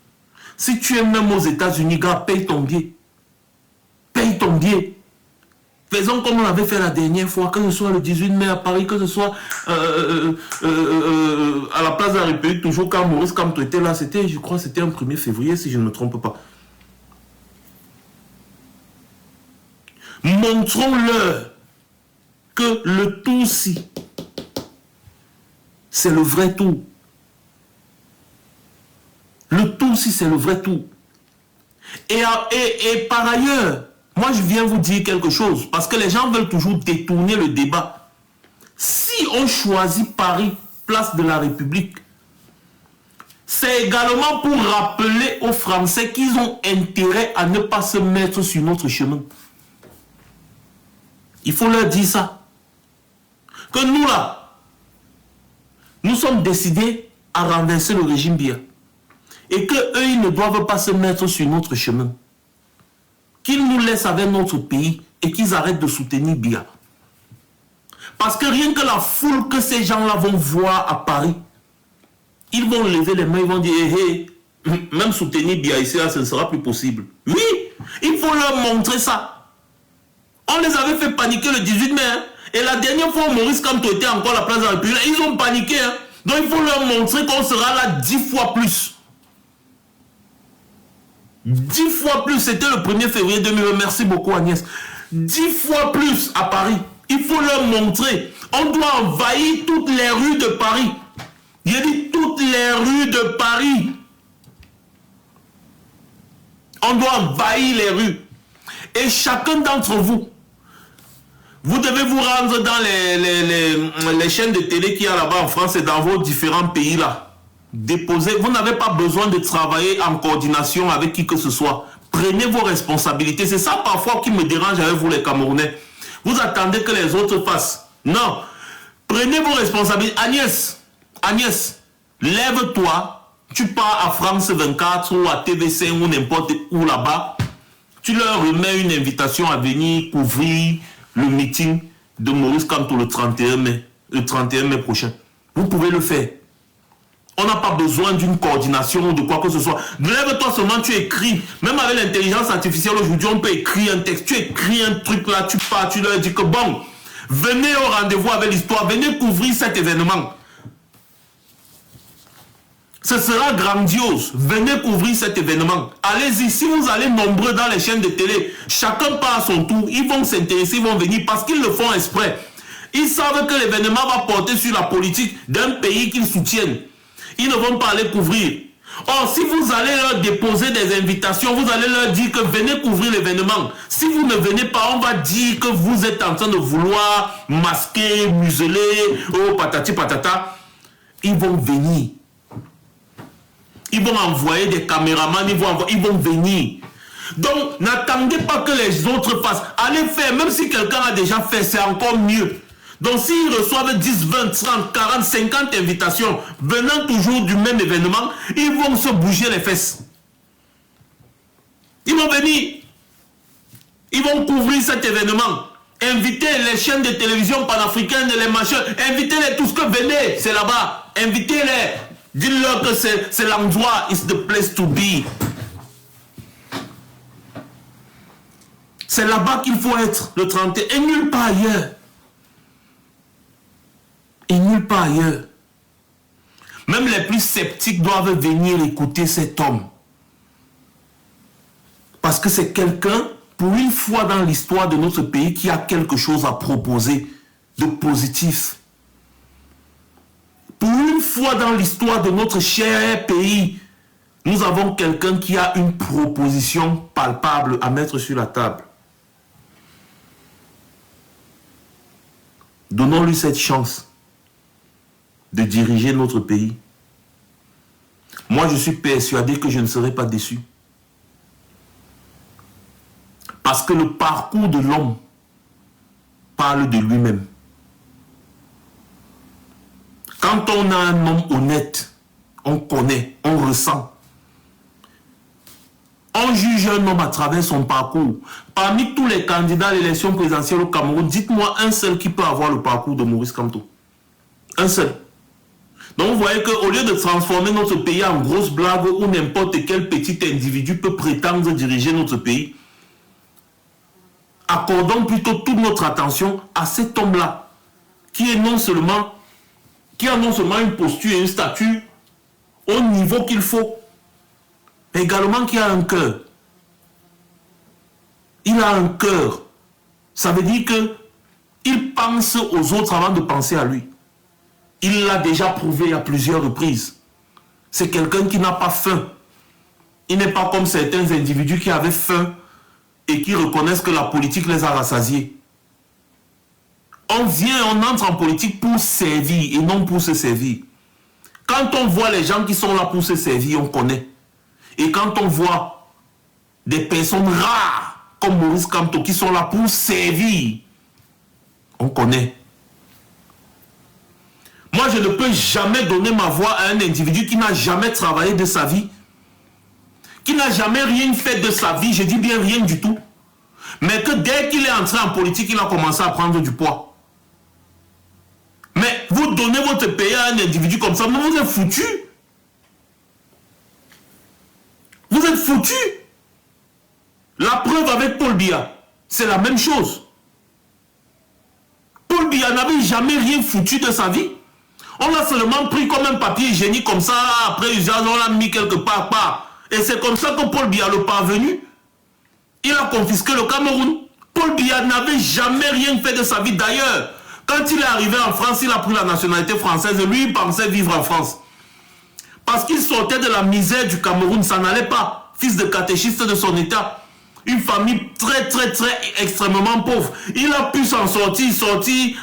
Si tu es même aux États-Unis, gars, paye ton billet. Paye ton billet. Faisons comme on l'avait fait la dernière fois, que ce soit le 18 mai à Paris, que ce soit à la place de la République, toujours quand Maurice Kamto était là, c'était, je crois, c'était un 1er février, si je ne me trompe pas. Montrons-leur que le tout-ci, c'est le vrai tout. Le tout-ci, c'est le vrai tout. Et par ailleurs, moi je viens vous dire quelque chose, parce que les gens veulent toujours détourner le débat. Si on choisit Paris, place de la République, c'est également pour rappeler aux Français qu'ils ont intérêt à ne pas se mettre sur notre chemin. Il faut leur dire ça. Que nous là, nous sommes décidés à renverser le régime Biya. Et qu'eux, ils ne doivent pas se mettre sur notre chemin. Qu'ils nous laissent avec notre pays et qu'ils arrêtent de soutenir Biya. Parce que rien que la foule que ces gens-là vont voir à Paris, ils vont lever les mains, ils vont dire, hey, même soutenir Biya ici, là, ce ne sera plus possible. Oui, il faut leur montrer ça. On les avait fait paniquer le 18 mai. Hein, et la dernière fois, Maurice Kamto était encore à la place de la République, ils ont paniqué. Hein, donc il faut leur montrer qu'on sera là 10 fois plus. 10 fois plus, c'était le 1er février 2020. Merci beaucoup Agnès. 10 fois plus à Paris. Il faut leur montrer. On doit envahir toutes les rues de Paris. J'ai dit toutes les rues de Paris. On doit envahir les rues. Et chacun d'entre vous, vous devez vous rendre dans les chaînes de télé qu'il y a là-bas en France et dans vos différents pays là. Déposez, vous n'avez pas besoin de travailler en coordination avec qui que ce soit. Prenez vos responsabilités. C'est ça parfois qui me dérange avec vous les Camerounais. Vous attendez que les autres fassent. Non. Prenez vos responsabilités. Agnès, lève-toi. Tu pars à France 24 ou à TV5 ou n'importe où là-bas. Tu leur remets une invitation à venir couvrir le meeting de Maurice Kamto le 31 mai prochain. Vous pouvez le faire. On n'a pas besoin d'une coordination ou de quoi que ce soit. Lève-toi seulement, tu écris. Même avec l'intelligence artificielle aujourd'hui, on peut écrire un texte. Tu écris un truc là, tu pars, tu leur dis que bon, venez au rendez-vous avec l'histoire, venez couvrir cet événement. Ce sera grandiose. Venez couvrir cet événement. Allez-y, si vous allez nombreux dans les chaînes de télé, chacun part à son tour, ils vont s'intéresser, ils vont venir parce qu'ils le font exprès. Ils savent que l'événement va porter sur la politique d'un pays qu'ils soutiennent. Ils ne vont pas aller couvrir. Or, si vous allez leur déposer des invitations, vous allez leur dire que venez couvrir l'événement. Si vous ne venez pas, on va dire que vous êtes en train de vouloir masquer, museler, oh patati patata. Ils vont venir. Ils vont envoyer des caméramans, ils vont venir. Donc, n'attendez pas que les autres fassent. Allez faire, même si quelqu'un a déjà fait, c'est encore mieux. Donc, s'ils reçoivent 10, 20, 30, 40, 50 invitations venant toujours du même événement, ils vont se bouger les fesses. Ils vont venir. Ils vont couvrir cet événement. Invitez les chaînes de télévision panafricaines, les machins. Invitez-les tous que venez, c'est là-bas. Invitez-les. Dites-leur que c'est l'endroit, it's the place to be. C'est là-bas qu'il faut être le 31 et nulle part ailleurs. Et nulle part ailleurs. Même les plus sceptiques doivent venir écouter cet homme. Parce que c'est quelqu'un, pour une fois dans l'histoire de notre pays, qui a quelque chose à proposer de positif. Pour une fois dans l'histoire de notre cher pays, nous avons quelqu'un qui a une proposition palpable à mettre sur la table. Donnons-lui cette chance de diriger notre pays. Moi, je suis persuadé que je ne serai pas déçu. Parce que le parcours de l'homme parle de lui-même. Quand on a un homme honnête, on connaît, on ressent. On juge un homme à travers son parcours. Parmi tous les candidats à l'élection présidentielle au Cameroun, dites-moi un seul qui peut avoir le parcours de Maurice Kamto. Un seul. Donc vous voyez qu'au lieu de transformer notre pays en grosse blague où n'importe quel petit individu peut prétendre diriger notre pays, accordons plutôt toute notre attention à cet homme-là, qui a non seulement une posture et une stature au niveau qu'il faut, mais également qui a un cœur. Il a un cœur. Ça veut dire qu'il pense aux autres avant de penser à lui. Il l'a déjà prouvé à plusieurs reprises. C'est quelqu'un qui n'a pas faim. Il n'est pas comme certains individus qui avaient faim et qui reconnaissent que la politique les a rassasiés. On entre en politique pour servir et non pour se servir. Quand on voit les gens qui sont là pour se servir, on connaît. Et quand on voit des personnes rares comme Maurice Kamto qui sont là pour servir, on connaît. Moi, je ne peux jamais donner ma voix à un individu qui n'a jamais travaillé de sa vie, qui n'a jamais rien fait de sa vie, je dis bien rien du tout, mais que dès qu'il est entré en politique, il a commencé à prendre du poids. Mais vous donnez votre pays à un individu comme ça, mais vous êtes foutu. Vous êtes foutu. La preuve avec Paul Biya, c'est la même chose. Paul Biya n'avait jamais rien foutu de sa vie. On l'a seulement pris comme un papier hygiénique comme ça, après usage, on l'a mis quelque part. Et c'est comme ça que Paul Biya, le parvenu, il a confisqué le Cameroun. Paul Biya n'avait jamais rien fait de sa vie. D'ailleurs, quand il est arrivé en France, il a pris la nationalité française. Lui, il pensait vivre en France. Parce qu'il sortait de la misère du Cameroun, ça n'allait pas. Fils de catéchiste de son état. Une famille très extrêmement pauvre. Il a pu s'en sortir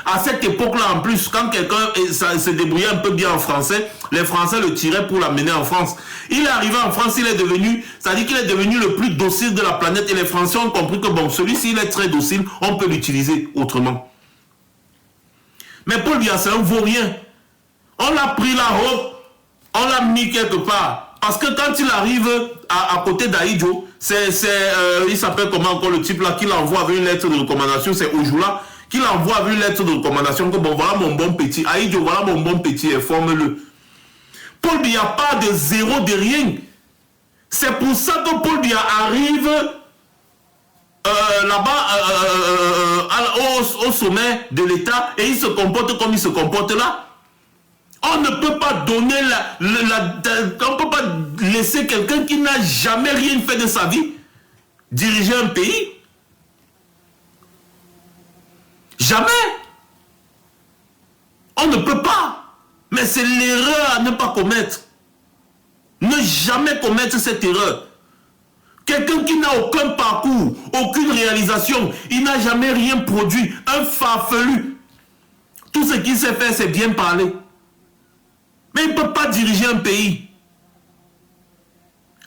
à cette époque-là en plus. Quand quelqu'un se débrouillait un peu bien en français, les Français le tiraient pour l'amener en France. Il est arrivé en France, il est devenu, c'est-à-dire qu'il est devenu le plus docile de la planète. Et les Français ont compris que bon, celui-ci, il est très docile, on peut l'utiliser autrement. Mais Paul Biya, c'est un vaurien. On l'a pris là-haut, on l'a mis quelque part. Parce que quand il arrive à côté d'Aïdjo, il s'appelle comment encore le type là, qui l'envoie avec une lettre de recommandation, c'est Ojoula, qui l'envoie avec une lettre de recommandation, que bon, voilà mon bon petit, Aïdjo, voilà mon bon petit, informe-le. Paul Biya part de zéro, de rien. C'est pour ça que Paul Biya arrive là-bas, au sommet de l'État, et il se comporte comme il se comporte là. On ne peut pas donner on ne peut pas laisser quelqu'un qui n'a jamais rien fait de sa vie diriger un pays. Jamais. On ne peut pas. Mais c'est l'erreur à ne pas commettre. Ne jamais commettre cette erreur. Quelqu'un qui n'a aucun parcours, aucune réalisation, il n'a jamais rien produit, un farfelu. Tout ce qu'il sait faire, c'est bien parler. Mais il ne peut pas diriger un pays.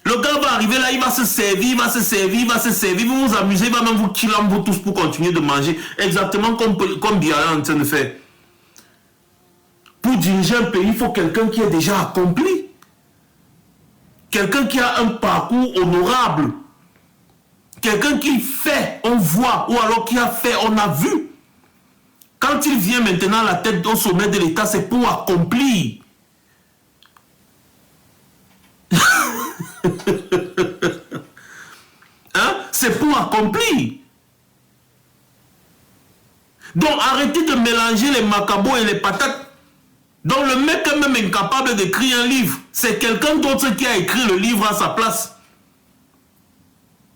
Le gars va arriver là, il va se servir, vous vous amusez, il va même vous killer vous tous pour continuer de manger. Exactement comme Biya est en train de faire. Pour diriger un pays, il faut quelqu'un qui est déjà accompli. Quelqu'un qui a un parcours honorable. Quelqu'un qui fait, on voit, ou alors qui a fait, on a vu. Quand il vient maintenant à la tête au sommet de l'État, c'est pour accomplir. Hein? C'est pour accomplir. Donc arrêtez de mélanger les macabos et les patates. Donc le mec est même incapable d'écrire un livre. C'est quelqu'un d'autre qui a écrit le livre à sa place.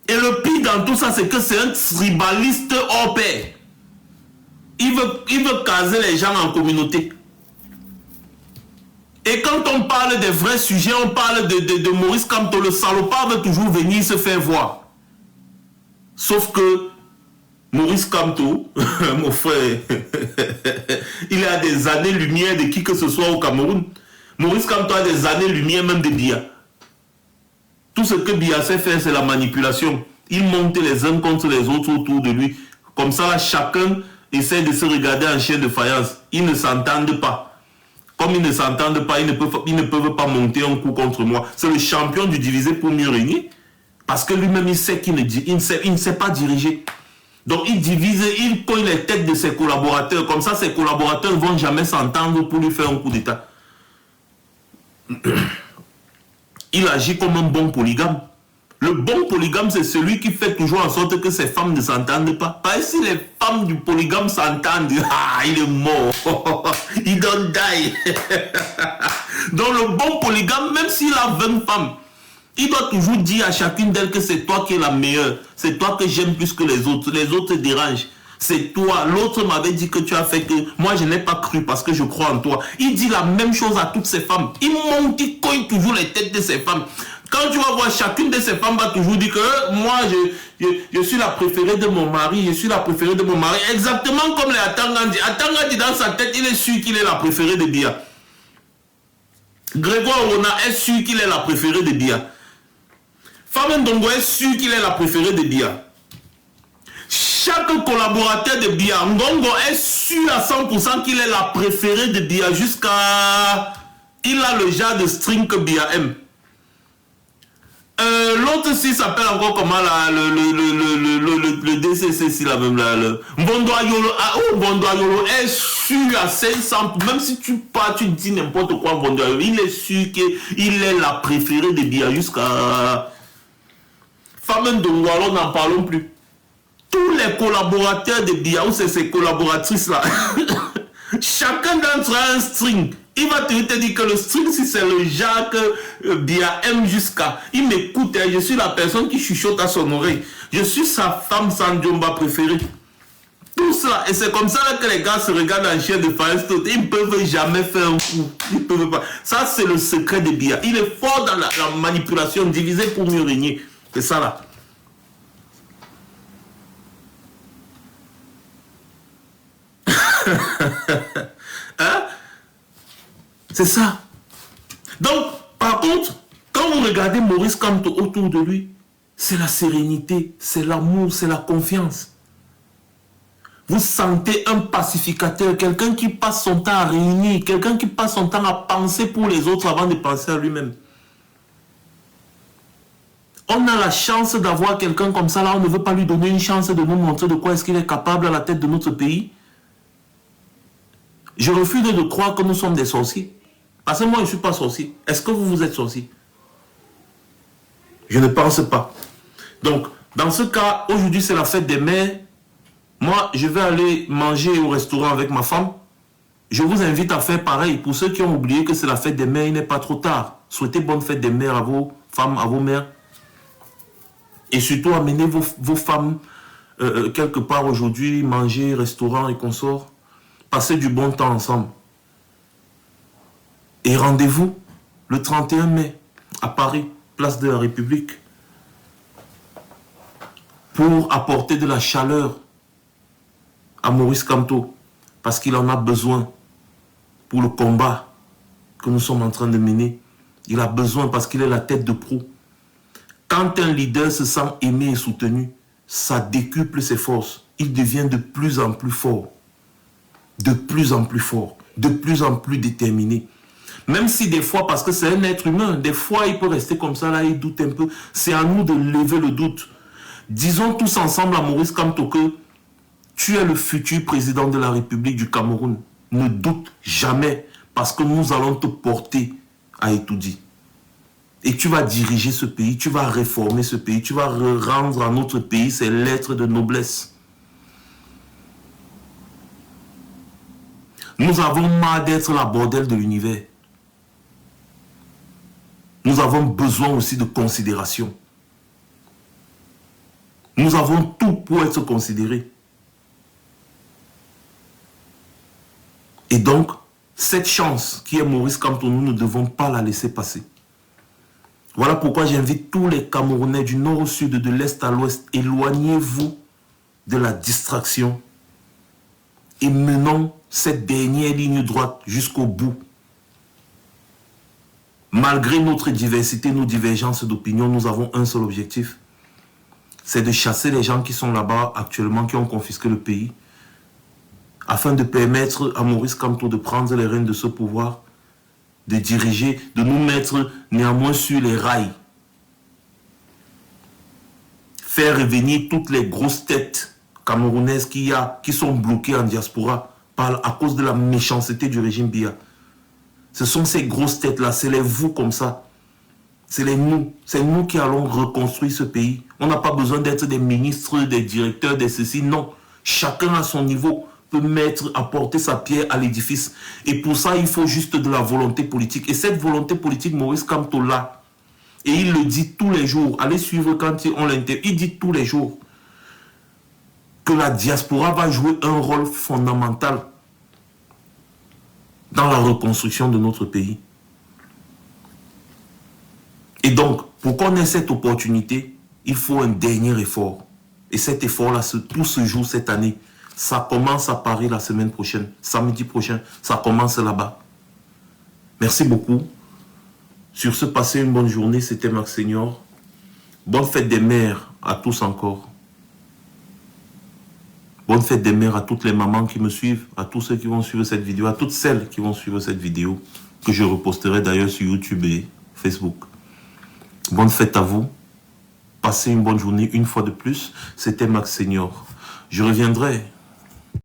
Et le pire dans tout ça, c'est que c'est un tribaliste hors pair. Il veut caser les gens en communauté. Et quand on parle des vrais sujets, on parle de Maurice Kamto, le salopard veut toujours venir se faire voir. Sauf que Maurice Kamto, mon frère, il a des années-lumière de qui que ce soit au Cameroun. Maurice Kamto a des années-lumière même de Biya. Tout ce que Biya sait faire, c'est la manipulation. Il monte les uns contre les autres autour de lui. Comme ça, là, chacun essaie de se regarder en chien de faïence. Ils ne s'entendent pas. Comme ils ne s'entendent pas, ils ne peuvent pas monter un coup contre moi. C'est le champion du diviser pour mieux régner. Parce que lui-même, il sait qu'il ne sait pas diriger. Donc, il divise, il cogne les têtes de ses collaborateurs. Comme ça, ses collaborateurs ne vont jamais s'entendre pour lui faire un coup d'État. Il agit comme un bon polygame. Le bon polygame, c'est celui qui fait toujours en sorte que ses femmes ne s'entendent pas. Parce que si les femmes du polygame s'entendent, il est mort. Il don't die. Donc le bon polygame, même s'il a 20 femmes, il doit toujours dire à chacune d'elles que c'est toi qui es la meilleure. C'est toi que j'aime plus que les autres. Les autres te dérangent. C'est toi. L'autre m'avait dit que tu as fait que... Moi, je n'ai pas cru parce que je crois en toi. Il dit la même chose à toutes ses femmes. Il monte, il cogne toujours les têtes de ses femmes. Quand tu vas voir, chacune de ces femmes va toujours dire que moi, je suis la préférée de mon mari, je suis la préférée de mon mari. Exactement comme les Atangandi. Atangandi, dans sa tête, il est sûr qu'il est la préférée de Biya. Grégoire Rona est sûr qu'il est la préférée de Biya. Femme Ndongo est sûr qu'il est la préférée de Biya. Chaque collaborateur de Biya, Ngongo est sûr à 100% qu'il est la préférée de Biya jusqu'à... Il a le genre de string que Biya aime. L'autre si s'appelle encore comment là, le DCC si la même là, le Mbondoayolo est sûr à 500, même si tu pars, tu dis n'importe quoi Mbondoayolo, il est sûr qu'il est la préférée de Biya jusqu'à Femme de Wallon, n'en parlons plus. Tous les collaborateurs de Biya ou c'est ces collaboratrices là, chacun d'entre eux a un string. Il va te dire que le string, si c'est le genre que Biya aime jusqu'à... Il m'écoute, hein, je suis la personne qui chuchote à son oreille. Je suis sa femme Sandjomba préférée. Tout ça, et c'est comme ça là, que les gars se regardent en chien de faïence. Ils ne peuvent jamais faire un coup. Ils peuvent pas. Ça, c'est le secret de Biya. Il est fort dans la manipulation, diviser pour mieux régner. C'est ça là. Hein? C'est ça. Donc, par contre, quand vous regardez Maurice Kamto autour de lui, c'est la sérénité, c'est l'amour, c'est la confiance. Vous sentez un pacificateur, quelqu'un qui passe son temps à réunir, quelqu'un qui passe son temps à penser pour les autres avant de penser à lui-même. On a la chance d'avoir quelqu'un comme ça, là, on ne veut pas lui donner une chance de nous montrer de quoi est-ce qu'il est capable à la tête de notre pays. Je refuse de croire que nous sommes des sorciers. Parce que moi, je ne suis pas sorcier. Est-ce que vous êtes sorcier? Je ne pense pas. Donc, dans ce cas, aujourd'hui, c'est la fête des mères. Moi, je vais aller manger au restaurant avec ma femme. Je vous invite à faire pareil. Pour ceux qui ont oublié que c'est la fête des mères, il n'est pas trop tard. Souhaitez bonne fête des mères à vos femmes, à vos mères. Et surtout, amenez vos femmes quelque part aujourd'hui, manger, restaurant et consorts. Passez du bon temps ensemble. Et rendez-vous le 31 mai à Paris, place de la République, pour apporter de la chaleur à Maurice Kamto, parce qu'il en a besoin pour le combat que nous sommes en train de mener. Il a besoin parce qu'il est la tête de proue. Quand un leader se sent aimé et soutenu, ça décuple ses forces. Il devient de plus en plus fort. De plus en plus fort. De plus en plus déterminé. Même si des fois, parce que c'est un être humain, des fois il peut rester comme ça, là il doute un peu. C'est à nous de lever le doute. Disons tous ensemble à Maurice Kamto que tu es le futur président de la République du Cameroun. Ne doute jamais, parce que nous allons te porter à Etoudi. Et tu vas diriger ce pays, tu vas réformer ce pays, tu vas rendre à notre pays ses lettres de noblesse. Nous avons marre d'être la bordelle de l'univers. Nous avons besoin aussi de considération. Nous avons tout pour être considérés. Et donc, Cette chance qui est Maurice Kamto, nous ne devons pas la laisser passer. Voilà pourquoi j'invite tous les Camerounais du nord au sud, de l'est à l'ouest, éloignez-vous de la distraction et menons cette dernière ligne droite jusqu'au bout. Malgré notre diversité, nos divergences d'opinion, nous avons un seul objectif. C'est de chasser les gens qui sont là-bas actuellement, qui ont confisqué le pays, afin de permettre à Maurice Kamto de prendre les rênes de ce pouvoir, de diriger, de nous mettre néanmoins sur les rails. Faire revenir toutes les grosses têtes camerounaises qui sont bloquées en diaspora à cause de la méchanceté du régime Biya. Ce sont ces grosses têtes-là, c'est les vous comme ça. C'est nous qui allons reconstruire ce pays. On n'a pas besoin d'être des ministres, des directeurs, des ceci. Non, chacun à son niveau peut apporter sa pierre à l'édifice. Et pour ça, il faut juste de la volonté politique. Et cette volonté politique, Maurice Kamto l'a. Et il le dit tous les jours. Allez suivre quand on l'interviewe. Il dit tous les jours que la diaspora va jouer un rôle fondamental dans la reconstruction de notre pays. Et donc, pour qu'on ait cette opportunité, il faut un dernier effort. Et cet effort-là, tout se joue cette année. Ça commence à Paris la semaine prochaine, samedi prochain. Ça commence là-bas. Merci beaucoup. Sur ce, passez une bonne journée. C'était Max Senior. Bonne fête des mères à tous encore. Bonne fête des mères à toutes les mamans qui me suivent, à tous ceux qui vont suivre cette vidéo, à toutes celles qui vont suivre cette vidéo, que je reposterai d'ailleurs sur YouTube et Facebook. Bonne fête à vous. Passez une bonne journée une fois de plus. C'était Max Senior. Je reviendrai